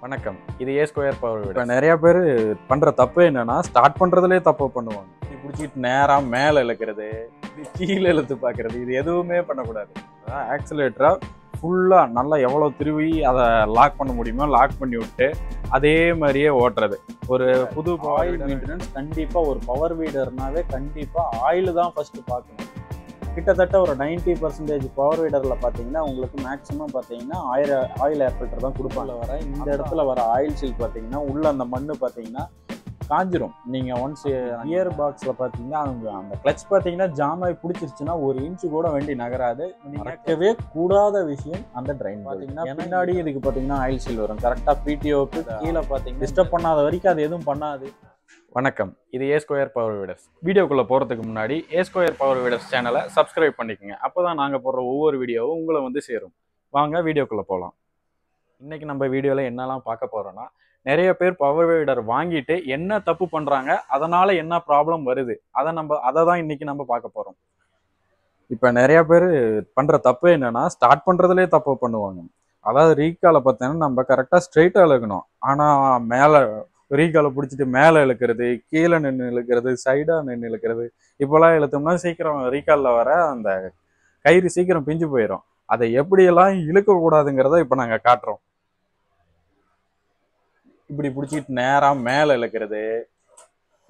வணக்கம். இது ஏ square power வீடு. இப்போ நிறைய பேர் பண்ணுற தப்பு என்னன்னா, ஸ்டார்ட் பண்ணுறதுலேயே தப்பு பண்ணுவாங்க. இப்படி பிடிச்சிட்டு நேராக மேலே இழுக்கிறது, இப்படி கீழே இழுத்து பார்க்குறது, இது எதுவுமே பண்ணக்கூடாது. அதான் ஆக்சிலேட்டரை ஃபுல்லாக நல்லா எவ்வளோ திருவி அதை லாக் பண்ண முடியுமோ லாக் பண்ணி விட்டு அதே மாதிரியே ஓட்டுறது. ஒரு புது ஆயில் மெயின்டெனன்ஸ் கண்டிப்பாக ஒரு பவர் வீடர்னாவே கண்டிப்பாக ஆயில் தான் ஃபஸ்ட்டு பார்க்கணும். கிட்டத்தட்ட ஒரு 90% பவர் வீடரில் பார்த்தீங்கன்னா உங்களுக்கு மேக்ஸிமம் பார்த்தீங்கன்னா ஆயில் ஏர் ஃபில்டர் தான் கொடுப்பாங்க. வர இந்த இடத்துல வர ஆயில் சீல் பார்த்தீங்கன்னா உள்ள அந்த மண் பார்த்தீங்கன்னா காஞ்சிரும். நீங்கள் ஒன்ஸ் கியர் பாக்ஸில் பார்த்தீங்கன்னா அந்த கிளச் பார்த்தீங்கன்னா ஜாம் ஆகி பிடிச்சிருச்சுன்னா ஒரு இன்ச்சு கூட வேண்டி நகராது. மறக்கவே கூடாத விஷயம் அந்த ட்ரைன் பார்த்தீங்கன்னா பின்னாடி இதுக்கு பார்த்தீங்கன்னா ஆயில் சீல் வரும். கரெக்டாக பிடிஓக்கு கீழே பார்த்தீங்கன்னா டிஸ்டர்ப் பண்ணாத வரைக்கும் அது எதுவும் பண்ணாது. வணக்கம். இது ஏ ஸ்கொயர் பவர் வீடர்ஸ். வீடியோக்குள்ளே போகிறதுக்கு முன்னாடி ஏ ஸ்கொயர் பவர் வீடர்ஸ் சேனலை சப்ஸ்கிரைப் பண்ணிக்கோங்க. அப்போ தான் நாங்கள் போடுற ஒவ்வொரு வீடியோவும் உங்களை வந்து சேரும். வாங்க வீடியோக்குள்ளே போகலாம். இன்றைக்கி நம்ம வீடியோவில் என்னெல்லாம் பார்க்க போகிறோன்னா, நிறைய பேர் பவர் வீடர் வாங்கிட்டு என்ன தப்பு பண்ணுறாங்க, அதனால் என்ன ப்ராப்ளம் வருது, அதை தான் இன்றைக்கி நம்ம பார்க்க போகிறோம். இப்போ நிறைய பேர் பண்ணுற தப்பு என்னென்னா, ஸ்டார்ட் பண்ணுறதுலேயே தப்பு பண்ணுவாங்க. அதாவது ரீகாலை பார்த்தீங்கன்னா நம்ம கரெக்டாக ஸ்ட்ரெயிட்டாக இழுக்கணும். ஆனால் மேலே ரீகாலை பிடிச்சிட்டு மேலே இழுக்கிறது, கீழே நின்று இழுக்கிறது, சைடாக நின்று இழுக்கிறது, இப்போலாம் இழுத்தோம்னா சீக்கிரம் ரீகாலில் வர அந்த கயிறு சீக்கிரம் பிஞ்சு போயிடும். அதை எப்படியெல்லாம் இழுக்கக்கூடாதுங்கிறத இப்போ நாங்கள் காட்டுறோம். இப்படி பிடிச்சிட்டு நேராக மேலே இழுக்கிறது,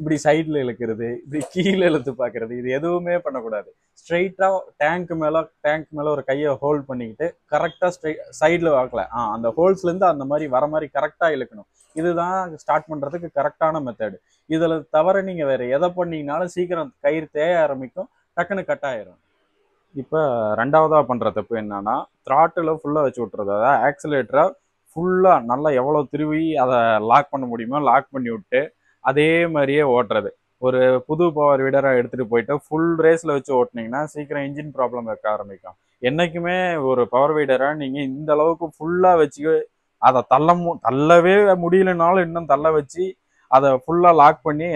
இப்படி சைடில் இழுக்கிறது, இப்படி கீழே இழுத்து பார்க்கறது, இது எதுவுமே பண்ணக்கூடாது. ஸ்ட்ரெயிட்டாக டேங்க் மேலே ஒரு கையை ஹோல்ட் பண்ணிக்கிட்டு கரெக்டாக சைடில் வாக்கல அந்த ஹோல்ஸ்லேருந்து அந்த மாதிரி வர மாதிரி கரெக்டாக இழுக்கணும். இதுதான் ஸ்டார்ட் பண்ணுறதுக்கு கரெக்டான மெத்தடு. இதில் தவிர நீங்கள் வேறு எதை பண்ணிங்கனாலும் சீக்கிரம் கயிறு தேய ஆரம்பிக்கும், டக்குன்னு கட் ஆயிரும். இப்போ ரெண்டாவதாக பண்ணுற தப்பு என்னன்னா, த்ராட்டில் ஃபுல்லாக வச்சு விட்றது. அதாவது ஆக்சிலேட்டரை ஃபுல்லாக நல்லா எவ்வளோ திருவி அதை லாக் பண்ண முடியுமோ லாக் பண்ணி விட்டு அதே மாதிரியே ஓட்டுறது. ஒரு புது பவர் வீடராக எடுத்துகிட்டு போயிட்டு ஃபுல் ரேஸில் வச்சு ஓட்டினீங்கன்னா சீக்கிரம் இன்ஜின் ப்ராப்ளம் வைக்க ஆரம்பிக்கும். என்றைக்குமே ஒரு பவர் வீடராக நீங்கள் இந்த அளவுக்கு ஃபுல்லாக வச்சு அதை தள்ளவே முடியலனாலும் இன்னும் தள்ள வச்சு அதை ஃபுல்லாக லாக் பண்ணி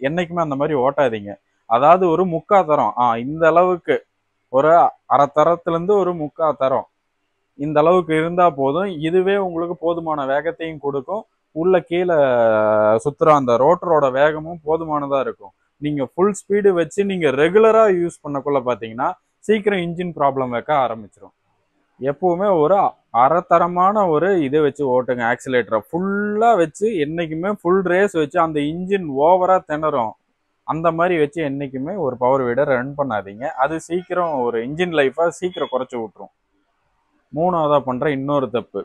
என்றைக்குமே அந்த மாதிரி ஓட்டாதீங்க. அதாவது ஒரு முக்காத்தரம் இந்த அளவுக்கு ஒரு அரைத்தரத்துலேருந்து ஒரு முக்காத்தரம் இந்த அளவுக்கு இருந்தால் போதும். இதுவே உங்களுக்கு போதுமான வேகத்தையும் கொடுக்கும். உள்ள கீழே சுற்றுற அந்த ரோட்டரோட வேகமும் போதுமானதாக இருக்கும். நீங்கள் ஃபுல் ஸ்பீடு வச்சு நீங்கள் ரெகுலராக யூஸ் பண்ணக்குள்ள பார்த்தீங்கன்னா சீக்கிரம் இன்ஜின் ப்ராப்ளம் வைக்க ஆரம்பிச்சிடும். எப்பவுமே ஒரு அரைத்தரமான ஒரு இதை வச்சு ஓட்டுங்க. ஆக்சிலேட்டரை ஃபுல்லாக வச்சு என்றைக்குமே ஃபுல் ரேஸ் வச்சு அந்த இன்ஜின் ஓவராக திணறும். அந்த மாதிரி வச்சு என்றைக்குமே ஒரு பவர் வீடர் ரன் பண்ணாதீங்க. அது சீக்கிரம் ஒரு இன்ஜின் லைஃபை சீக்கிரம் குறைச்சி விட்டுரும். மூணாவதாக பண்ணுற இன்னொரு தப்பு,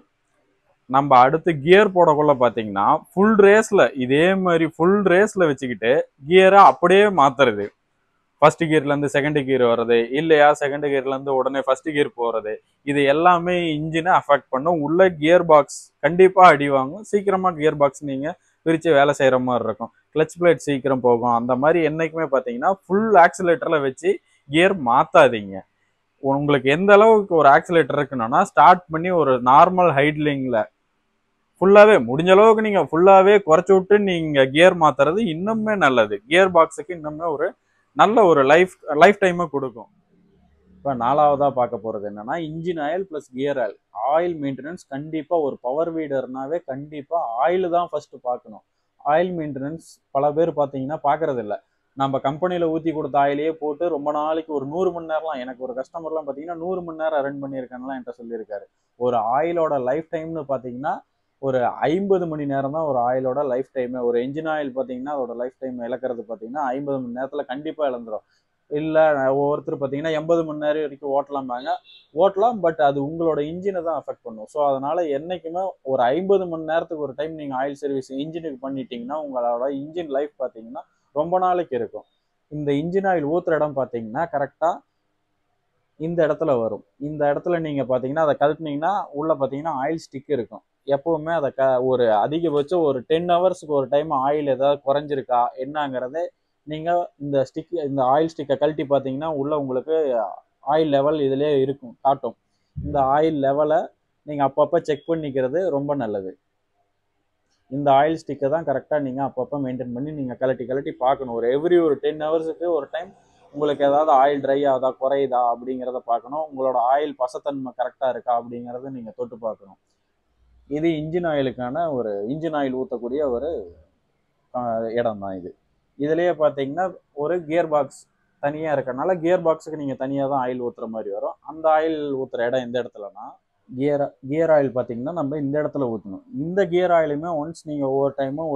நம்ம அடுத்து கியர் போடக்குள்ள பார்த்தீங்கன்னா ஃபுல் ரேஸில் இதே மாதிரி ஃபுல் ரேஸில் வச்சுக்கிட்டு கியரை அப்படியே மாற்றுறது. ஃபர்ஸ்ட் கியர்லேருந்து செகண்ட் கியர் வர்றது, இல்லையா செகண்ட் கியர்லேருந்து உடனே ஃபர்ஸ்ட் கியர் போகிறது, இது எல்லாமே இன்ஜினை அஃபெக்ட் பண்ணும். உள்ள கியர் பாக்ஸ் கண்டிப்பாக அடி வாங்கும். சீக்கிரமாக கியர் பாக்ஸ் நீங்கள் பிரித்து வேலை செய்கிற மாதிரி இருக்கும். கிளச் பிளேட் சீக்கிரம் போகும். அந்த மாதிரி என்றைக்குமே பார்த்தீங்கன்னா ஃபுல் ஆக்சிலேட்டரில் வச்சு கியர் மாற்றாதீங்க. உங்களுக்கு எந்த அளவுக்கு ஒரு ஆக்சிலேட்டர் இருக்குன்னா ஸ்டார்ட் பண்ணி ஒரு நார்மல் ஹைட்லிங்கில் ஃபுல்லாகவே முடிஞ்ச அளவுக்கு நீங்கள் ஃபுல்லாகவே குறைச்சி விட்டு நீங்கள் கியர் மாற்றுறது இன்னுமே நல்லது. கியர் பாக்ஸுக்கு இன்னுமே ஒரு நல்ல ஒரு லைஃப் டைமை கொடுக்கும். இப்போ நாலாவதாக பார்க்க போகிறது என்னன்னா, engine oil plus gear oil. Oil maintenance கண்டிப்பாக ஒரு பவர் வீடர்னாவே கண்டிப்பாக ஆயில் தான் ஃபர்ஸ்ட் பார்க்கணும். ஆயில் மெயின்டெனன்ஸ் பல பேர் பார்த்தீங்கன்னா பார்க்கறது இல்லை. நம்ம கம்பெனியில் ஊற்றி கொடுத்த ஆயிலே போட்டு ரொம்ப நாளைக்கு ஒரு 100 மணி நேரம்லாம், எனக்கு ஒரு கஸ்டமர்லாம் பார்த்தீங்கன்னா 100 மணி நேரம் ரன் பண்ணியிருக்காங்கலாம் என்கிட்ட சொல்லியிருக்காரு. ஒரு ஆயிலோட லைஃப் டைம்னு பார்த்தீங்கன்னா ஒரு 50 மணி நேரம் தான் ஒரு ஆயிலோட லைஃப் டைமு. ஒரு இன்ஜின் ஆயில் பார்த்தீங்கன்னா அதோட லைஃப் டைம் இழக்கிறது பார்த்தீங்கன்னா 50 மணி நேரத்தில் கண்டிப்பாக இழந்துடும். இல்லை ஒவ்வொருத்தர் பார்த்தீங்கன்னா 80 மணி நேரம் வரைக்கும் ஓட்டலாம். பட் அது உங்களோட இன்ஜினை தான் அஃபெக்ட் பண்ணும். ஸோ அதனால் என்றைக்குமே ஒரு 50 மணி நேரத்துக்கு ஒரு டைம் நீங்கள் ஆயில் சர்வீஸ் இன்ஜினுக்கு பண்ணிட்டீங்கன்னா உங்களோட இன்ஜின் லைஃப் பார்த்தீங்கன்னா ரொம்ப நாளைக்கு இருக்கும். இந்த இன்ஜின் ஆயில் ஊற்றுற இடம் பார்த்தீங்கன்னா கரெக்டாக இந்த இடத்துல வரும். இந்த இடத்துல நீங்கள் பார்த்தீங்கன்னா அதை கழட்டினீங்கன்னா உள்ளே பார்த்தீங்கன்னா ஆயில் ஸ்டிக் இருக்கும். எப்பவுமே அதை ஒரு அதிகபட்சம் ஒரு 10 ஹவர்ஸுக்கு ஒரு டைம் ஆயில் ஏதாவது குறைஞ்சிருக்கா என்னங்கிறத நீங்கள் இந்த ஆயில் ஸ்டிக்கை கழட்டி பார்த்தீங்கன்னா உள்ள உங்களுக்கு ஆயில் லெவல் இதிலே இருக்கும், காட்டும். இந்த ஆயில் லெவலை நீங்கள் அப்பப்போ செக் பண்ணிக்கிறது ரொம்ப நல்லது. இந்த ஆயில் ஸ்டிக்கை தான் கரெக்டாக நீங்கள் அப்பப்போ மெயின்டைன் பண்ணி நீங்கள் கழட்டி பார்க்கணும். ஒரு 10 ஹவர்ஸுக்கு ஒரு டைம் உங்களுக்கு ஏதாவது ஆயில் ட்ரை ஆகுதா குறையுதா அப்படிங்கிறத பார்க்கணும். உங்களோட ஆயில் பசத்தன்மை கரெக்டாக இருக்கா அப்படிங்கிறத நீங்கள் தொட்டு பார்க்கணும். இது இன்ஜின் ஆயிலுக்கான ஒரு இன்ஜின் ஆயில் ஊற்றக்கூடிய ஒரு இடம் தான் இது. இதுலேயே பார்த்தீங்கன்னா ஒரு கியர் பாக்ஸ் தனியாக இருக்கறனால கியர் பாக்ஸுக்கு நீங்கள் தனியாக தான் ஆயில் ஊற்றுற மாதிரி வரும். அந்த ஆயில் ஊற்றுற இடம் எந்த இடத்துலனா கியர் ஆயில் பார்த்தீங்கன்னா நம்ம இந்த இடத்துல ஊற்றணும். இந்த கியர் ஆயிலுமே ஒன்ஸ் நீங்கள் ஒவ்வொரு டைமும்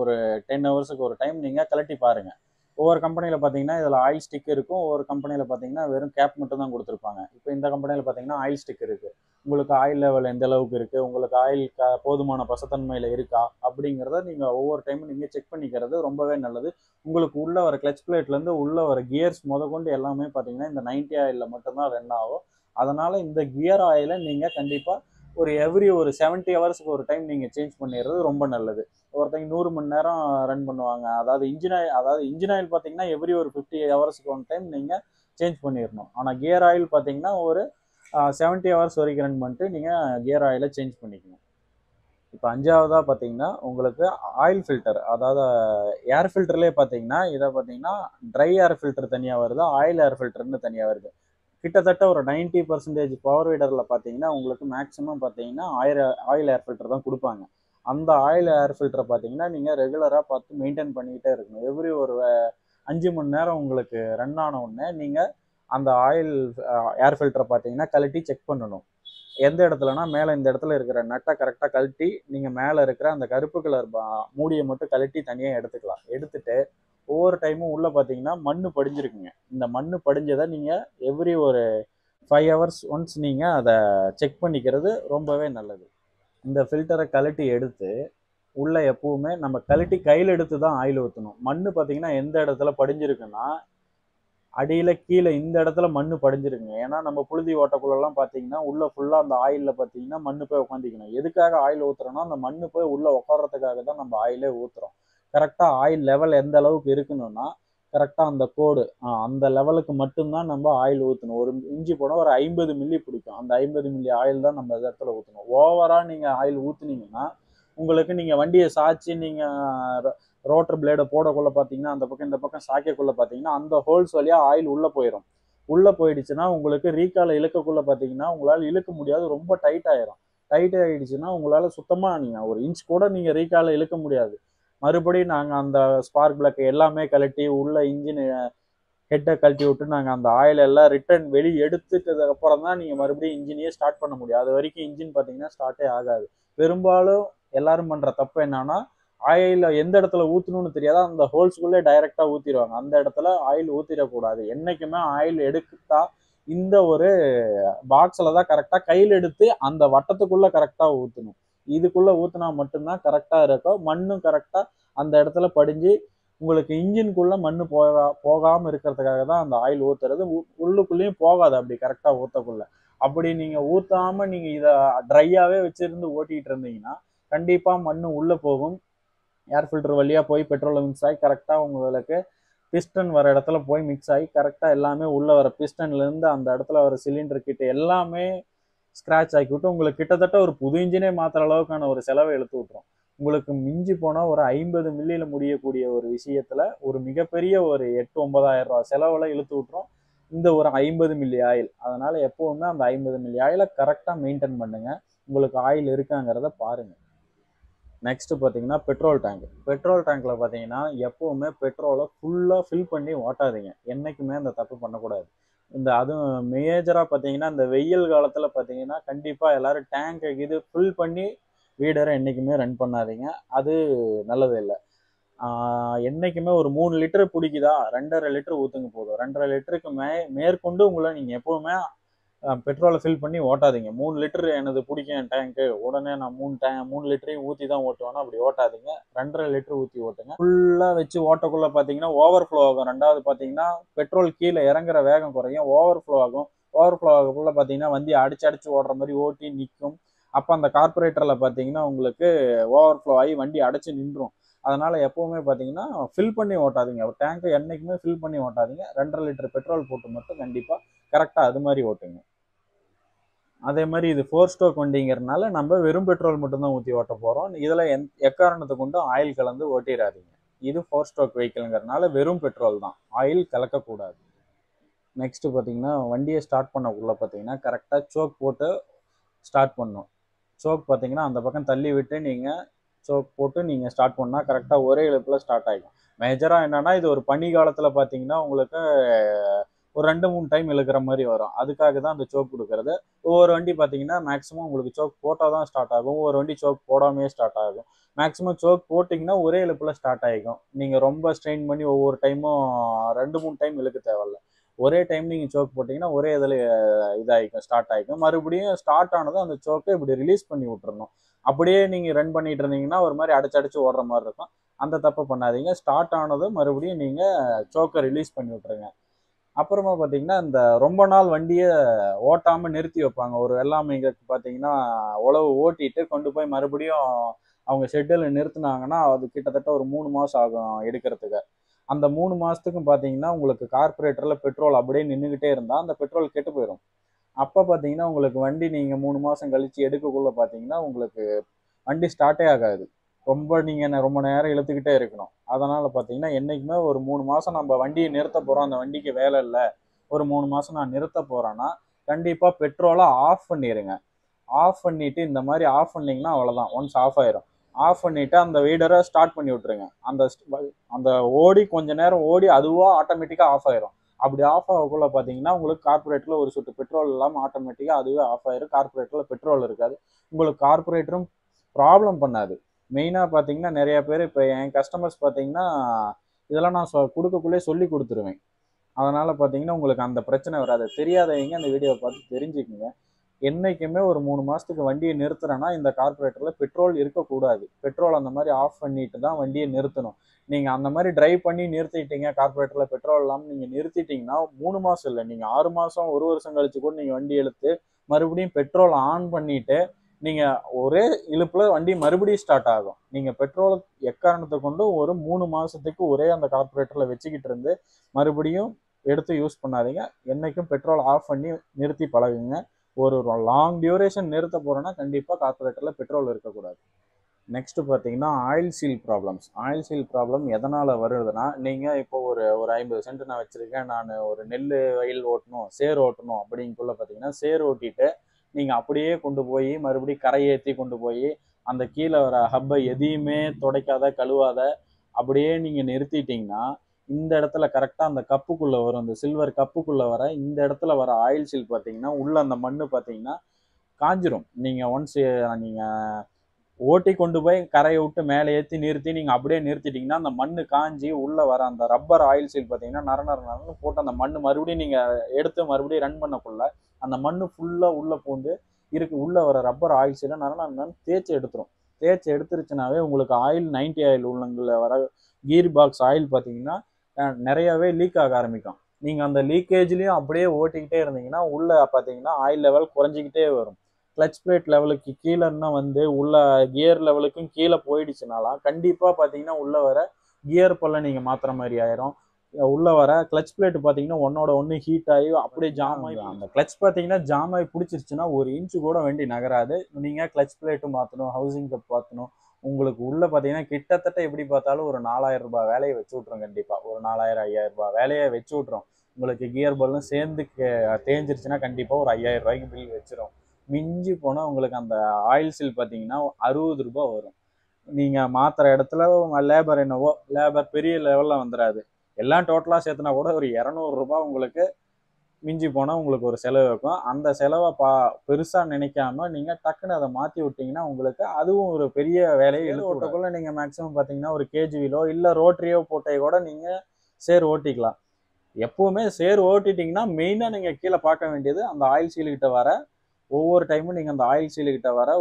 ஒரு 10 ஹவர்ஸுக்கு ஒரு டைம் நீங்கள் கழட்டி பாருங்கள். ஒவ்வொரு கம்பெனியில் பார்த்தீங்கன்னா இதில் ஆயில் ஸ்டிக் இருக்கும். ஒவ்வொரு கம்பெனியில் பார்த்தீங்கன்னா வெறும் கேப் மட்டும் தான் கொடுத்துருப்பாங்க. இப்போ இந்த கம்பெனியில் பார்த்தீங்கன்னா ஆயில் ஸ்டிக் இருக்குது. உங்களுக்கு ஆயில் லெவல் எந்த அளவுக்கு இருக்குது, உங்களுக்கு ஆயில் போதுமான பசத்தன்மையில் இருக்கா அப்படிங்கிறத நீங்கள் ஒவ்வொரு டைமும் நீங்கள் செக் பண்ணிக்கிறது ரொம்பவே நல்லது. உங்களுக்கு உள்ள வர கிளச் பிளேட்லேருந்து உள்ள வர கியர்ஸ் முதற்கொண்டு எல்லாமே பார்த்தீங்கன்னா இந்த 90 ஆயிலில் மட்டும்தான் ரன் ஆகும். அதனால் இந்த கியர் ஆயிலை நீங்கள் கண்டிப்பாக ஒரு 70 ஹவர்ஸுக்கு ஒரு டைம் நீங்கள் சேஞ்ச் பண்ணிடுறது ரொம்ப நல்லது. ஒருத்தங்க 100 மணி நேரம் ரன் பண்ணுவாங்க. அதாவது இன்ஜின் ஆயில் பார்த்தீங்கன்னா ஒரு 50 ஹவர்ஸுக்கு ஒன் டைம் நீங்கள் சேஞ்ச் பண்ணிடணும். ஆனால் கியர் ஆயில் பார்த்தீங்கன்னா ஒரு 70 ஹவர்ஸ் வரைக்கும் ரன் பண்ணிட்டு நீங்கள் கியர் ஆயிலை சேஞ்ச் பண்ணிக்கணும். இப்போ 5ஆவதாக பார்த்தீங்கன்னா உங்களுக்கு ஆயில் ஃபில்டர், அதாவது ஏர் ஃபில்டர்லேயே பார்த்தீங்கன்னா இதை பார்த்தீங்கன்னா ட்ரை ஏர் ஃபில்டர் தனியாக வருது, ஆயில் ஏர் ஃபில்டர்னு தனியாக வருது. கிட்டத்தட்ட ஒரு 90% பவர் வீடரில் பார்த்தீங்கன்னா உங்களுக்கு மேக்ஸிமம் பார்த்தீங்கன்னா ஆயில் ஏர் ஃபில்டர் தான் கொடுப்பாங்க. அந்த ஆயில் ஏர் ஃபில்டரை பார்த்தீங்கன்னா நீங்கள் ரெகுலராக பார்த்து மெயின்டைன் பண்ணிக்கிட்டே இருக்கணும். ஒரு 5 மணி நேரம் உங்களுக்கு ரன் ஆன உடனே நீங்கள் அந்த ஆயில் ஏர் ஃபில்டரை பார்த்தீங்கன்னா கழட்டி செக் பண்ணணும். எந்த இடத்துலனா மேலே இந்த இடத்துல இருக்கிற நட்டை கரெக்டாக கழட்டி நீங்கள் மேலே இருக்கிற அந்த கருப்பு கலர் மூடியை மட்டும் கழட்டி தனியாக எடுத்துக்கலாம். எடுத்துட்டு ஒவ்வொரு டைமும் உள்ளே பார்த்தீங்கன்னா மண் படிஞ்சிருக்குங்க. இந்த மண் படிஞ்சதை நீங்கள் ஒரு 5 ஹவர்ஸ் ஒன்ஸ் நீங்கள் அதை செக் பண்ணிக்கிறது ரொம்பவே நல்லது. இந்த ஃபில்டரை கழட்டி எடுத்து உள்ளே எப்பவுமே நம்ம கழட்டி கையில் எடுத்து தான் ஆயில் ஊற்றணும். மண் பார்த்தீங்கன்னா எந்த இடத்துல படிஞ்சிருக்குன்னா அடியில் கீழே இந்த இடத்துல மண் படிஞ்சிருக்குங்க. ஏன்னா நம்ம புழுதி ஓட்டக்குள்ளெல்லாம் பார்த்தீங்கன்னா உள்ளே ஃபுல்லாக அந்த ஆயிலில் பார்த்தீங்கன்னா மண் போய் உட்காந்துக்கணும். எதுக்காக ஆயில் ஊற்றுறோன்னா அந்த மண் போய் உள்ளே உட்காரத்துக்காக தான் நம்ம ஆயிலே ஊற்றுறோம். கரெக்டாக ஆயில் லெவல் எந்த அளவுக்கு இருக்கணும்னா கரெக்டாக அந்த கோடு அந்த லெவலுக்கு மட்டும்தான் நம்ம ஆயில் ஊற்றணும். ஒரு இஞ்சி போனால் ஒரு 50 மில்லி பிடிக்கும். அந்த 50 மில்லி ஆயில் தான் நம்ம இடத்துல ஊற்றணும். ஓவராக நீங்கள் ஆயில் ஊற்றுனீங்கன்னா உங்களுக்கு நீங்கள் வண்டியை சாய்ச்சி நீங்கள் ரோட்டர் பிளேடை போடக்குள்ள பார்த்தீங்கன்னா அந்த பக்கம் இந்த பக்கம் சாய்க்கக்குள்ள பார்த்தீங்கன்னா அந்த ஹோல்ஸ் வழியாக ஆயில் உள்ளே போயிடும். உள்ளே போயிடுச்சுன்னா உங்களுக்கு ரீகாலை இழுக்கக்குள்ள பார்த்தீங்கன்னா உங்களால் இழுக்க முடியாது, ரொம்ப டைட் ஆகிடுச்சுன்னா உங்களால் சுத்தமாக நீங்கள் ஒரு இன்ச் கூட நீங்கள் ரீகாலை இழுக்க முடியாது. மறுபடியும் நாங்கள் அந்த ஸ்பார்க் பிளக் எல்லாமே கழட்டி உள்ள இன்ஜின் ஹெட்டை கழட்டி விட்டு நாங்கள் அந்த ஆயில் எல்லாம் ரிட்டர்ன் வெளியே எடுத்துட்டதுக்கு அப்புறம் தான் நீங்கள் மறுபடியும் இன்ஜினையே ஸ்டார்ட் பண்ண முடியும். அது வரைக்கும் இன்ஜின் பார்த்தீங்கன்னா ஸ்டார்ட்டே ஆகாது. பெரும்பாலும் எல்லாரும் பண்ணுற தப்பு என்னன்னா ஆயில் எந்த இடத்துல ஊற்றணும்னு தெரியாத அந்த ஹோல்ஸ்குள்ளே டைரெக்டாக ஊற்றிடுவாங்க. அந்த இடத்துல ஆயில் ஊற்றிடக்கூடாது. என்றைக்குமே ஆயில் எடுத்தா இந்த ஒரு பாக்ஸில் தான் கரெக்டாக கையில் எடுத்து அந்த வட்டத்துக்குள்ளே கரெக்டாக ஊற்றணும். இதுக்குள்ளே ஊற்றினா மட்டும்தான் கரெக்டாக இருக்கும். மண்ணும் கரெக்டாக அந்த இடத்துல படிஞ்சு உங்களுக்கு இன்ஜின்குள்ளே மண் போகாமல் இருக்கிறதுக்காக தான் அந்த ஆயில் ஊற்றுறது. உள்ளுக்குள்ளேயும் போகாது அப்படி கரெக்டாக ஊற்றக்குள்ள. அப்படி நீங்கள் ஊற்றாமல் நீங்கள் இதை ட்ரையாகவே வச்சுருந்து ஓட்டிகிட்டு இருந்தீங்கன்னா கண்டிப்பாக மண் உள்ளே போகும். ஏர் ஃபில்டர் வழியாக போய் பெட்ரோலில் மிக்ஸ் ஆகி கரெக்டாக உங்களுக்கு பிஸ்டன் வர இடத்துல போய் மிக்ஸ் ஆகி கரெக்டாக எல்லாமே உள்ளே வர பிஸ்டன்லேருந்து அந்த இடத்துல வர சிலிண்டர் கிட்ட எல்லாமே ஸ்க்ராட்ச் ஆக்கி விட்டு உங்களுக்கு கிட்டத்தட்ட ஒரு புது இன்ஜினே மாற்றுற அளவுக்கான ஒரு செலவை இழுத்து விட்டுரும். உங்களுக்கு மிஞ்சி போனால் ஒரு 50 மில்லியில் முடியக்கூடிய ஒரு விஷயத்தில் ஒரு மிகப்பெரிய ஒரு 8-9 ரூபா செலவில் இழுத்து விட்டுரும் இந்த ஒரு 50 மில்லி ஆயில். அதனால் எப்போவுமே அந்த 50 மில்லி ஆயிலை கரெக்டாக மெயின்டைன் பண்ணுங்கள். உங்களுக்கு ஆயில் இருக்காங்கிறத பாருங்கள். நெக்ஸ்ட்டு பார்த்தீங்கன்னா பெட்ரோல் டேங்க்கில் பார்த்தீங்கன்னா எப்போவுமே பெட்ரோலை ஃபுல்லாக ஃபில் பண்ணி ஓட்டாதீங்க. என்றைக்குமே அந்த தப்பு பண்ணக்கூடாது. அதுவும் மேஜராக பார்த்தீங்கன்னா இந்த வெயில் காலத்தில் பார்த்தீங்கன்னா கண்டிப்பாக எல்லோரும் டேங்கை ஃபில் பண்ணி வீடரை என்றைக்குமே ரன் பண்ணாதீங்க. அது நல்லது இல்லை. என்றைக்குமே ஒரு 3 லிட்டர் பிடிக்குதா 2.5 லிட்டர் ஊற்றுங்க போதும். 2.5 லிட்டருக்கு மேற்கொண்டு உங்களை நீங்கள் எப்போவுமே பெட்ரோலை ஃபில் பண்ணி ஓட்டாதீங்க. 3 லிட்டர் எனது பிடிக்கும் டேங்க்கு, உடனே நான் 3 லிட்டரையும் ஊற்றி தான் ஓட்டுவேன்னா அப்படி ஓட்டாதீங்க. 2.5 லிட்டர் ஊற்றி ஓட்டுங்க. ஃபுல்லாக வச்சு ஓட்டக்குள்ளே பார்த்தீங்கன்னா ஓவர்ஃப்ளோ ஆகும். ரெண்டாவது பார்த்தீங்கன்னா பெட்ரோல் கீழே இறங்குற வேகம் குறையும், ஓவர்ஃப்ளோ ஆகும். ஓவர்ஃப்ளோ ஆகக்குள்ளே பார்த்தீங்கன்னா வண்டி அடிச்சு ஓடுற மாதிரி ஓட்டி நிற்கும். அப்போ அந்த கார்பரேட்டரில் பார்த்தீங்கன்னா உங்களுக்கு ஓவர்ஃப்ளோ ஆகி வண்டி அடைச்சி நின்றும். அதனால் எப்போவுமே பார்த்தீங்கன்னா ஃபில் பண்ணி ஓட்டாதீங்க. டேங்கை என்றைக்குமே ஃபில் பண்ணி ஓட்டாதீங்க. 2.5 லிட்டர் பெட்ரோல் போட்டு மட்டும் கண்டிப்பாக கரெக்டாக அது மாதிரி ஓட்டுங்க. அதே மாதிரி இது 4 ஸ்ட்ரோக் வண்டிங்கிறதுனால நம்ம வெறும் பெட்ரோல் மட்டும்தான் ஊற்றி ஓட்ட போகிறோம். இதில் எக்காரணத்தை கொண்டும் ஆயில் கலந்து ஓட்டிடாதீங்க. இது 4 ஸ்ட்ரோக் வெஹிக்கிள்ங்கிறதுனால வெறும் பெட்ரோல் தான், ஆயில் கலக்கக்கூடாது. நெக்ஸ்ட்டு பார்த்தீங்கன்னா வண்டியை ஸ்டார்ட் பண்ணக்குள்ளே பார்த்தீங்கன்னா கரெக்டாக சோக் போட்டு ஸ்டார்ட் பண்ணணும். சோக் பார்த்தீங்கன்னா அந்த பக்கம் தள்ளி விட்டு நீங்கள் சோக் போட்டு நீங்கள் ஸ்டார்ட் பண்ணால் கரெக்டாக ஒரே இழுப்பில் ஸ்டார்ட் ஆகிடும். மேஜராக என்னன்னா இது ஒரு பனி காலத்தில் பார்த்தீங்கன்னா உங்களுக்கு ஒரு 2-3 டைம் இழுக்கிற மாதிரி வரும். அதுக்காக தான் அந்த சோக் கொடுக்கறது. ஒவ்வொரு வண்டி பார்த்தீங்கன்னா மேக்ஸிமம் உங்களுக்கு சோக் போட்டால் தான் ஸ்டார்ட் ஆகும். ஒவ்வொரு வண்டி சோக் போடாமையே ஸ்டார்ட் ஆகும். மேக்ஸிமம் சோக் போட்டிங்கன்னா ஒரே இழுப்பில் ஸ்டார்ட் ஆகிக்கும். நீங்கள் ரொம்ப ஸ்ட்ரெயின் பண்ணி ஒவ்வொரு டைமும் 2-3 டைம் இழுக்க தேவையில்ல. ஒரே டைம் நீங்கள் சோக் போட்டிங்கன்னா ஒரே இதில் இதாகிக்கும், ஸ்டார்ட் ஆகிக்கும். மறுபடியும் ஸ்டார்ட் ஆனதும் அந்த சோக்கை இப்படி ரிலீஸ் பண்ணி விட்டுறணும். அப்படியே நீங்கள் ரன் பண்ணிட்டு இருந்தீங்கன்னா ஒரு மாதிரி அடைச்சு ஓடுற மாதிரி இருக்கும். அந்த தப்பை பண்ணாதீங்க. ஸ்டார்ட் ஆனதும் மறுபடியும் நீங்கள் சோக்கை ரிலீஸ் பண்ணி விட்டுருங்க. அப்புறமா பார்த்தீங்கன்னா இந்த ரொம்ப நாள் வண்டியை ஓட்டாமல் நிறுத்தி வைப்பாங்க. ஒரு வெள்ளாமைங்களுக்கு பார்த்தீங்கன்னா உழவு ஓட்டிட்டு கொண்டு போய் மறுபடியும் அவங்க ஷெட்டில் நிறுத்தினாங்கன்னா அது கிட்டத்தட்ட ஒரு 3 மாதம் ஆகும் எடுக்கிறதுக்கு. அந்த 3 மாதத்துக்கும் பார்த்தீங்கன்னா உங்களுக்கு கார்பரேட்டரில் பெட்ரோல் அப்படியே நின்றுக்கிட்டே இருந்தால் அந்த பெட்ரோல் கெட்டு போயிடும். அப்போ பார்த்தீங்கன்னா உங்களுக்கு வண்டி நீங்கள் 3 மாதம் கழித்து எடுக்கக்குள்ளே பார்த்தீங்கன்னா உங்களுக்கு வண்டி ஸ்டார்ட்டே ஆகாது. ரொம்ப நேரம் இழுத்துக்கிட்டே இருக்கணும். அதனால் பார்த்தீங்கன்னா என்றைக்குமே ஒரு 3 மாதம் நம்ம வண்டியை நிறுத்த போகிறோம், அந்த வண்டிக்கு வேலை இல்லை, ஒரு 3 மாதம் நான் நிறுத்த போகிறேன்னா கண்டிப்பாக பெட்ரோலை ஆஃப் பண்ணிடுங்க. ஆஃப் பண்ணிவிட்டு இந்த மாதிரி ஆஃப் பண்ணிங்கன்னா அவ்வளோதான், ஒன்ஸ் ஆஃப் ஆயிரும். ஆஃப் பண்ணிவிட்டு அந்த வீடரை ஸ்டார்ட் பண்ணி விட்ருங்க. அந்த ஓடி கொஞ்ச நேரம் ஓடி அதுவாக ஆட்டோமேட்டிக்காக ஆஃப் ஆயிரும். அப்படி ஆஃப் ஆகக்குள்ள பார்த்தீங்கன்னா உங்களுக்கு கார்பரேட்டரில் ஒரு சொட்டு பெட்ரோல் இல்லாமல் ஆட்டோமேட்டிக்காக அதுவே ஆஃப் ஆயிரும். கார்பரேட்டரில் பெட்ரோல் இருக்காது. உங்களுக்கு கார்பரேட்டரும் ப்ராப்ளம் பண்ணாது. மெயினாக பார்த்தீங்கன்னா நிறைய பேர் இப்போ என் கஸ்டமர்ஸ் பார்த்தீங்கன்னா இதெல்லாம் நான் கொடுக்கக்குள்ளே சொல்லி கொடுத்துருவேன். அதனால் பார்த்தீங்கன்னா உங்களுக்கு அந்த பிரச்சனை வராது. தெரியாதவங்க அந்த வீடியோவை பார்த்து தெரிஞ்சுக்குங்க. என்றைக்குமே ஒரு 3 மாதத்துக்கு வண்டியை நிறுத்துறேன்னா இந்த கார்பரேட்டரில் பெட்ரோல் இருக்கக்கூடாது. பெட்ரோல் அந்த மாதிரி ஆஃப் பண்ணிட்டு தான் வண்டியை நிறுத்தணும். நீங்கள் அந்த மாதிரி டிரைவ் பண்ணி நிறுத்திட்டீங்க, கார்பரேட்டரில் பெட்ரோல் இல்லாமல் நீங்கள் நிறுத்திட்டீங்கன்னா 3 மாதம் இல்லை, நீங்கள் 6 மாதம் 1 வருஷம் கழிச்சு கூட நீங்கள் வண்டி இழுத்து மறுபடியும் பெட்ரோல் ஆன் பண்ணிவிட்டு நீங்கள் ஒரே இழுப்பில் வண்டி மறுபடியும் ஸ்டார்ட் ஆகும். நீங்கள் பெட்ரோல் எக்காரணத்தை கொண்டு ஒரு 3 மாதத்துக்கு ஒரே அந்த கார்பரேட்டரில் வச்சுக்கிட்டு இருந்து மறுபடியும் எடுத்து யூஸ் பண்ணாதீங்க. என்றைக்கும் பெட்ரோல் ஆஃப் பண்ணி நிறுத்தி பழகுங்க. ஒரு லாங் டியூரேஷன் நிறுத்த போகிறோன்னா கண்டிப்பாக கார்பரேட்டரில் பெட்ரோல் இருக்கக்கூடாது. நெக்ஸ்ட்டு பார்த்தீங்கன்னா oil seal problems. Oil seal problem எதனால் வருதுன்னா, நீங்கள் இப்போ ஒரு 50 சென்ட் நான் வச்சுருக்கேன், நான் ஒரு நெல் வயல் ஓட்டணும், சேர் ஓட்டணும் அப்படிங்குள்ள பார்த்தீங்கன்னா சேர் ஓட்டிட்டு நீங்கள் அப்படியே கொண்டு போய் மறுபடியும் கரையேற்றி கொண்டு போய் அந்த கீழே வர ஹப்பை எதையுமே துடைக்காத கழுவாத அப்படியே நீங்கள் நிறுத்திட்டீங்கன்னா இந்த இடத்துல கரெக்டாக அந்த கப்புக்குள்ளே வரும், அந்த சில்வர் கப்புக்குள்ளே வர இந்த இடத்துல வர ஆயில் சீல் பார்த்தீங்கன்னா உள்ள அந்த மண் பார்த்தீங்கன்னா காஞ்சிரும். நீங்கள் ஒன்ஸ் நீங்கள் ஓட்டி கொண்டு போய் கரையை விட்டு மேலே ஏற்றி நிறுத்தி நீங்கள் அப்படியே நிறுத்திட்டீங்கன்னா அந்த மண் காஞ்சி உள்ளே வர அந்த ரப்பர் ஆயில் சீல் பார்த்தீங்கன்னா நரன்னு போட்டு அந்த மண் மறுபடியும் நீங்கள் எடுத்து மறுபடியும் ரன் பண்ணக்குள்ள அந்த மண் ஃபுல்லாக உள்ளே பூந்து உள்ளே வர ரப்பர் ஆயில் சீலை நரன்னு தேய்ச்சி எடுத்துரும். தேய்ச்சி எடுத்துருச்சுனாவே உங்களுக்கு ஆயில் 90 ஆயில் உள்ளங்களை வர கீர் பாக்ஸ் ஆயில் பார்த்தீங்கன்னா நிறையவே லீக் ஆக ஆரம்பிக்கும். நீங்கள் அந்த லீக்கேஜ்லேயும் அப்படியே ஓட்டிக்கிட்டே இருந்தீங்கன்னா உள்ளே பார்த்தீங்கன்னா ஆயில் லெவல் குறைஞ்சிக்கிட்டே வரும். கிளச் பிளேட் லெவலுக்கு கீழேன்னா உள்ள கியர் லெவலுக்கும் கீழே போயிடுச்சுனாலாம் கண்டிப்பாக பார்த்தீங்கன்னா உள்ளே வர கியர் பல்ல நீங்கள் மாற்றுற மாதிரி ஆயிரும். உள்ளே வர கிளச் பிளேட் பார்த்தீங்கன்னா ஒன்னோட ஒன்று ஹீட் ஆகி அப்படியே ஜாம் ஆகி அந்த கிளச் பார்த்தீங்கன்னா ஜாம் ஆகி பிடிச்சிருச்சுன்னா 1 இன்ச்சு கூட வண்டி நகராது. நீங்கள் கிளச் பிளேட்டும் மாற்றணும், ஹவுசிங் கப் மாற்றணும். உங்களுக்கு உள்ளே பார்த்தீங்கன்னா கிட்டத்தட்ட எப்படி பார்த்தாலும் ஒரு 4000 ரூபாய் வேலையை வச்சு விட்ரும். கண்டிப்பாக ஒரு 4000-5000 ரூபாய் வேலையை வச்சு விட்ரும். உங்களுக்கு கியர் பல்லும் சேர்ந்து தேஞ்சிருச்சுன்னா கண்டிப்பாக ஒரு 5000 ரூபாய்க்கு பில் வச்சிரும். மிஞ்சி போனால் உங்களுக்கு அந்த ஆயில் சீல் பார்த்தீங்கன்னா 60 ரூபாய் வரும். நீங்கள் மாற்றுற இடத்துல லேபர் பெரிய லெவலில் வந்துடாது. எல்லாம் டோட்டலாக சேர்த்துனா கூட ஒரு 200 ரூபாய் உங்களுக்கு மிஞ்சி போனால் உங்களுக்கு ஒரு செலவு இருக்கும். அந்த செலவை பெருசாக நினைக்காம நீங்கள் டக்குன்னு அதை மாற்றி விட்டிங்கன்னா உங்களுக்கு அதுவும் ஒரு பெரிய வேலையை ஓட்டக்குள்ளே நீங்கள் மேக்ஸிமம் பார்த்தீங்கன்னா ஒரு கேஜிவிலோ இல்லை ரோட்டரியோ போட்டே கூட நீங்கள் சேர் ஓட்டிக்கலாம். எப்போவுமே சேர் ஓட்டிட்டிங்கன்னா மெயினாக நீங்கள் கீழே பார்க்க வேண்டியது அந்த ஆயில் சீலுக்கிட்ட வர ஒவ்வொரு டைமும் நீங்கள் அந்த ஆயில் சீலுக்கிட்ட வர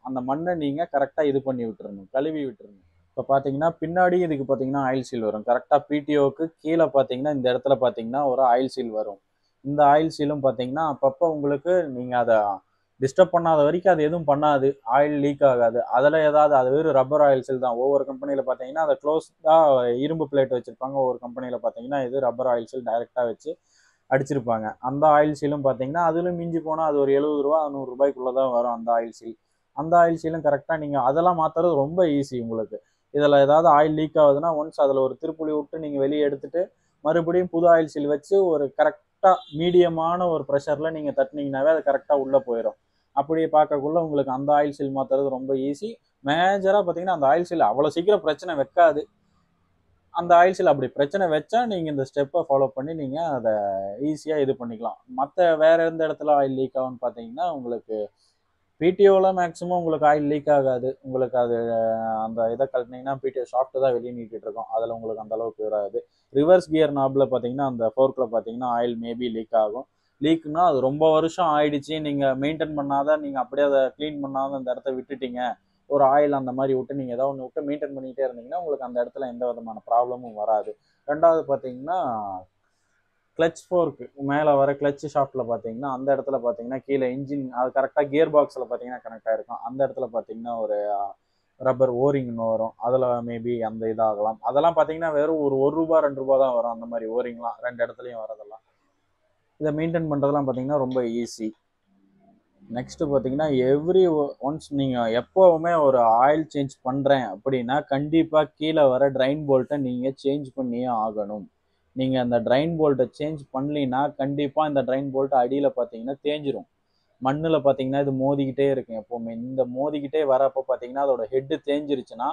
அந்த மண்ணை நீங்கள் கரெக்டாக இது பண்ணி விட்டுருணும், கழுவி விட்டுருணும். இப்போ பார்த்தீங்கன்னா பின்னாடி இதுக்கு பார்த்தீங்கன்னா ஆயில் சீல் வரும். கரெக்டாக பிடிஓக்கு கீழே பார்த்தீங்கன்னா இந்த இடத்துல பார்த்தீங்கன்னா ஒரு ஆயில் சீல் வரும். இந்த ஆயில் சீலும் பார்த்தீங்கன்னா அப்பப்போ உங்களுக்கு நீங்கள் அதை டிஸ்டர்ப் பண்ணாத வரைக்கும் அது எதுவும் பண்ணாது, ஆயில் லீக் ஆகாது. அதில் ஏதாவது அது வெறும் ரப்பர் ஆயில் சீல் தான். ஒவ்வொரு கம்பெனியில் பார்த்தீங்கன்னா அதை க்ளோஸ்டாக இரும்பு பிளேட் வச்சுருப்பாங்க. ஒவ்வொரு கம்பெனியில் பார்த்தீங்கன்னா இது ரப்பர் ஆயில் சீல் டைரெக்டாக வச்சு அடிச்சிருப்பாங்க. அந்த ஆயில் சீலும் பார்த்தீங்கன்னா அதிலும் மிஞ்சி போனால் அது ஒரு 70 ரூபா 100 ரூபாய்க்குள்ளே தான் வரும் அந்த ஆயில் சீல். அந்த ஆயில் சீலும் கரெக்டாக நீங்கள் அதெல்லாம் மாற்றுறது ரொம்ப ஈஸி உங்களுக்கு. இதில் ஏதாவது ஆயில் லீக் ஆகுதுன்னா ஒன்ஸ் அதில் ஒரு திருப்புளி விட்டு நீங்கள் வெளியே எடுத்துட்டு மறுபடியும் புது ஆயில் சீல் வச்சு ஒரு கரெக்டாக மீடியமான ஒரு ப்ரெஷரில் நீங்கள் தட்டினீங்கன்னாவே அது கரெக்டாக உள்ளே போயிடும். அப்படியே பார்க்கக்குள்ள உங்களுக்கு அந்த ஆயில் சீல் மாற்றுறது ரொம்ப ஈஸி. மேஜராக பார்த்தீங்கன்னா அந்த ஆயில் சீல் அவ்வளோ சீக்கிரம் பிரச்சனை வைக்காது. அந்த ஆயில் சீல் அப்படி பிரச்சனை வச்சா நீங்கள் இந்த ஸ்டெப்பை ஃபாலோ பண்ணி நீங்கள் அதை ஈஸியாக இது பண்ணிக்கலாம். மற்ற வேற எந்த இடத்துல ஆயில் லீக் ஆகும்னு பார்த்தீங்கன்னா, உங்களுக்கு பிடிஓவில் மேக்ஸிமம் உங்களுக்கு ஆயில் லீக் ஆகாது. உங்களுக்கு அது அந்த இதை கழட்டினீங்கன்னா பிடிஓ ஷாஃப்ட் தான் வெளியே நீட்டிட்டு இருக்கும், அதில் உங்களுக்கு அந்த அளவுக்கு வராது. ரிவர்ஸ் கியர் நாபில் பார்த்தீங்கன்னா அந்த ஃபோர்க்கில் பார்த்தீங்கன்னா ஆயில் மேபி லீக் ஆகும். லீக்னா அது ரொம்ப வருஷம் ஆயிடுச்சு, நீங்கள் மெயின்டைன் பண்ணாத, நீங்கள் அப்படியே அதை க்ளீன் பண்ணாத அந்த இடத்த விட்டுட்டீங்க, ஒரு ஆயில் அந்த மாதிரி விட்டு நீங்கள் ஏதாவது ஒன்று விட்டு மெயின்டைன் பண்ணிகிட்டே இருந்தீங்கன்னா உங்களுக்கு அந்த இடத்துல எந்த விதமான ப்ராப்ளமும் வராது. ரெண்டாவது பார்த்தீங்கன்னா கிளச் ஃபோர்க்கு மேலே வர கிளச் ஷாஃப்ட்டில் பார்த்தீங்கன்னா அந்த இடத்துல பார்த்தீங்கன்னா கீழே இன்ஜின் அது கரெக்டாக கியர் பாக்ஸில் பார்த்தீங்கன்னா கனெக்ட் ஆகிருக்கும். அந்த இடத்துல பார்த்தீங்கன்னா ஒரு ரப்பர் ஓரிங்னு வரும், அதில் மேபி அந்த இதாகலாம். அதெல்லாம் பார்த்தீங்கன்னா வெறும் ஒரு ரூபா 2 ரூபா தான் வரும். அந்த மாதிரி ஓரிங்லாம் 2 இடத்துலையும் வரதெல்லாம் இதை மெயின்டைன் பண்ணுறதெல்லாம் பார்த்தீங்கன்னா ரொம்ப ஈஸி. நெக்ஸ்ட்டு பார்த்தீங்கன்னா ஒன்ஸ் நீங்கள் எப்போவுமே ஒரு ஆயில் சேஞ்ச் பண்ணுறேன் அப்படின்னா கண்டிப்பாக கீழே வர ட்ரைன் போல்ட்டை நீங்கள் சேஞ்ச் பண்ணியே ஆகணும். நீங்கள் அந்த ட்ரைன் போல்ட்டை சேஞ்ச் பண்ணலின்னா கண்டிப்பாக இந்த ட்ரைன் போல்ட் அடியில் பார்த்தீங்கன்னா தேஞ்சிரும். மண்ணில் பார்த்தீங்கன்னா இது மோதிக்கிட்டே இருக்கும் எப்போவுமே. இந்த மோதிக்கிட்டே வரப்போ பார்த்தீங்கன்னா அதோட ஹெட்டு தேஞ்சிருச்சுன்னா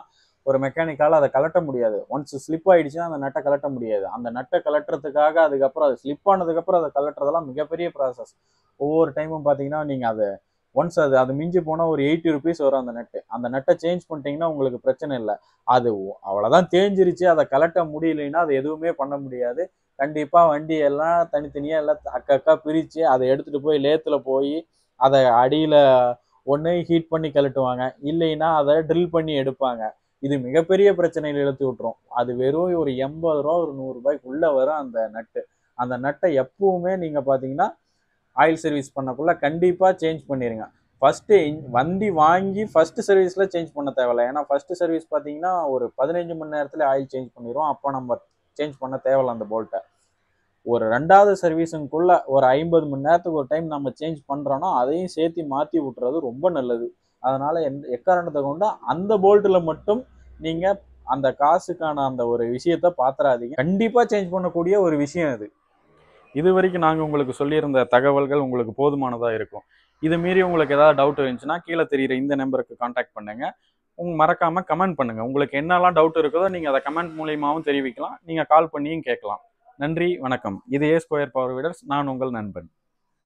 ஒரு மெக்கானிக்கால் அதை கலட்ட முடியாது. ஒன்ஸ் ஸ்லிப் ஆகிடுச்சுன்னா அந்த நட்டை கலட்ட முடியாது. அந்த நட்டை கலட்டுறதுக்காக அதுக்கப்புறம் அது ஸ்லிப் ஆனதுக்கப்புறம் அதை கலட்டுறதெல்லாம் மிகப்பெரிய ப்ராசஸ். ஒவ்வொரு டைமும் பார்த்தீங்கன்னா நீங்கள் அதை ஒன்ஸ் அது மிஞ்சி போனால் ஒரு 80 ருபீஸ் வரும் அந்த நட்டு. அந்த நட்டை சேஞ்ச் பண்ணிட்டீங்கன்னா உங்களுக்கு பிரச்சனை இல்லை. அது அவ்வளோதான் தேஞ்சிருச்சு, அதை கலட்ட முடியலைன்னா அது எதுவுமே பண்ண முடியாது. கண்டிப்பாக வண்டியெல்லாம் தனித்தனியாக எல்லாம் அக்கா பிரித்து அதை எடுத்துகிட்டு போய் லேத்தில் போய் அதை அடியில் ஒன்று ஹீட் பண்ணி கழட்டுவாங்க, இல்லைன்னா அதை ட்ரில் பண்ணி எடுப்பாங்க. இது மிகப்பெரிய பிரச்சனையில் இழுத்து விட்டுரும். அது வெறும் ஒரு 80 ரூபா ஒரு 100 ரூபாய்க்குள்ளே வரும் அந்த நட்டு. அந்த நட்டை எப்பவுமே நீங்கள் பார்த்தீங்கன்னா ஆயில் சர்வீஸ் பண்ணக்குள்ள கண்டிப்பாக சேஞ்ச் பண்ணிடுங்க. ஃபஸ்ட்டு வண்டி வாங்கி ஃபஸ்ட்டு சர்வீஸில் சேஞ்ச் பண்ண தேவையில்லை. ஏன்னா ஃபஸ்ட்டு சர்வீஸ் பார்த்தீங்கன்னா ஒரு 15 மணி நேரத்தில் ஆயில் சேஞ்ச் பண்ணிடுவோம். அப்போ நம்ம சேஞ்ச் பண்ண தேவையில்லை அந்த போல்ட்டை. ஒரு 2வது சர்வீஸுக்குள்ள ஒரு 50 மணி நேரத்துக்கு ஒரு டைம் நம்ம சேஞ்ச் பண்ணுறோன்னா அதையும் சேர்த்து மாற்றி விட்டுறது ரொம்ப நல்லது. அதனால் எக்காரணத்தை கொண்டு அந்த போல்ட்டில் மட்டும் நீங்கள் அந்த காசுக்கான அந்த ஒரு விஷயத்தை பார்த்துறாதீங்க. கண்டிப்பாக சேஞ்ச் பண்ணக்கூடிய ஒரு விஷயம் அது. இது வரைக்கும் நாங்கள் உங்களுக்கு சொல்லியிருந்த தகவல்கள் உங்களுக்கு போதுமானதாக இருக்கும். இது மீறி உங்களுக்கு ஏதாவது டவுட் இருந்துச்சுன்னா கீழே தெரிகிற இந்த நம்பருக்கு கான்டாக்ட் பண்ணுங்கள். மறக்காமல் கமெண்ட் பண்ணுங்கள். உங்களுக்கு என்னெல்லாம் டவுட் இருக்குதோ நீங்கள் அதை கமெண்ட் மூலியமாகவும் தெரிவிக்கலாம், நீங்கள் கால் பண்ணியும் கேட்கலாம். நன்றி, வணக்கம். இது A Square Power Wheelers. நான் உங்கள் நண்பன்.